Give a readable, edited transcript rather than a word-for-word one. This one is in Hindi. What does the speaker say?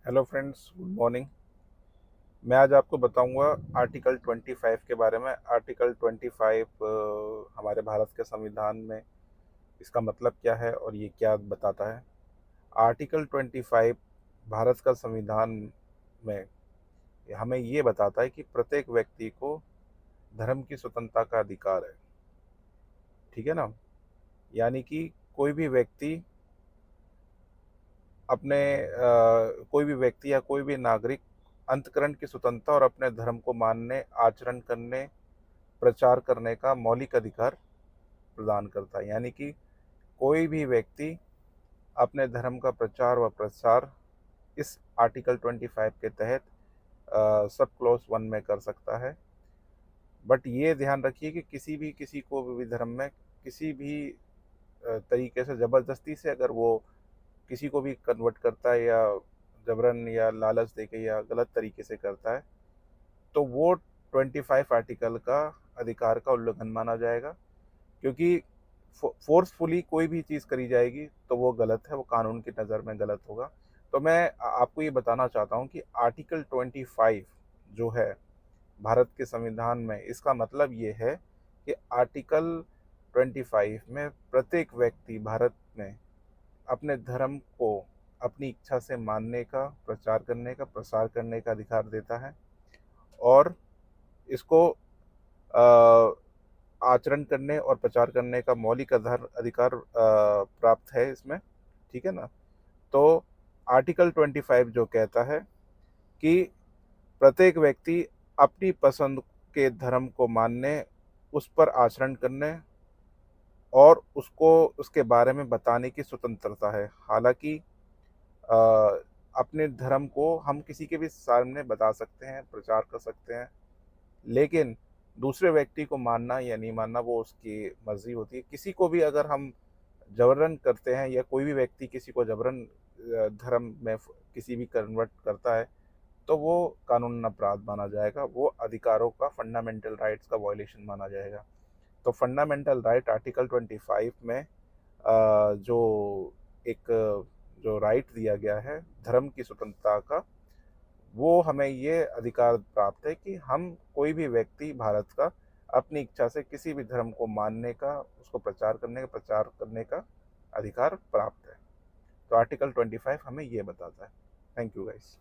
Hello friends, good morning. मैं आज आपको बताऊंगा आर्टिकल 25 के बारे में। आर्टिकल 25 हमारे भारत के संविधान में इसका मतलब क्या है और ये क्या बताता है। आर्टिकल 25 भारत का संविधान में हमें ये बताता है कि प्रत्येक व्यक्ति को धर्म की स्वतंत्रता का अधिकार है। ठीक है ना। यानी कि कोई भी व्यक्ति कोई भी व्यक्ति या कोई भी नागरिक अंतकरण की स्वतंत्रता और अपने धर्म को मानने, आचरण करने, प्रचार करने का मौलिक अधिकार प्रदान करता है। यानी कि कोई भी व्यक्ति अपने धर्म का प्रचार व प्रसार इस आर्टिकल 25 के तहत सब क्लॉज 1 में कर सकता है। बट ये ध्यान रखिए कि किसी को भी धर्म में किसी भी तरीके से ज़बरदस्ती से अगर वो किसी को भी कन्वर्ट करता है या जबरन या लालच देके या गलत तरीके से करता है, तो वो 25 आर्टिकल का अधिकार का उल्लंघन माना जाएगा। क्योंकि फोर्सफुली कोई भी चीज़ करी जाएगी तो वो गलत है, वो कानून की नज़र में गलत होगा। तो मैं आपको ये बताना चाहता हूँ कि आर्टिकल 25 जो है भारत के संविधान में, इसका मतलब ये है कि आर्टिकल 25 में प्रत्येक व्यक्ति भारत में अपने धर्म को अपनी इच्छा से मानने का, प्रचार करने का, प्रसार करने का अधिकार देता है। और इसको आचरण करने और प्रचार करने का मौलिक अधिकार प्राप्त है इसमें। ठीक है ना। तो आर्टिकल 25 जो कहता है कि प्रत्येक व्यक्ति अपनी पसंद के धर्म को मानने, उस पर आचरण करने और उसको उसके बारे में बताने की स्वतंत्रता है। हालांकि अ, अपने धर्म को हम किसी के भी सामने बता सकते हैं, प्रचार कर सकते हैं, लेकिन दूसरे व्यक्ति को मानना या नहीं मानना वो उसकी मर्ज़ी होती है। किसी को भी अगर हम जबरन करते हैं या कोई भी व्यक्ति किसी को जबरन धर्म में किसी भी कन्वर्ट करता है, तो वो कानूनन अपराध माना जाएगा, वो अधिकारों का, फंडामेंटल राइट्स का वायलेशन माना जाएगा। तो फंडामेंटल राइट आर्टिकल 25 में जो एक जो राइट दिया गया है धर्म की स्वतंत्रता का, वो हमें ये अधिकार प्राप्त है कि हम कोई भी व्यक्ति भारत का अपनी इच्छा से किसी भी धर्म को मानने का, उसको प्रचार करने का अधिकार प्राप्त है। तो आर्टिकल 25 हमें ये बताता है। Thank you guys.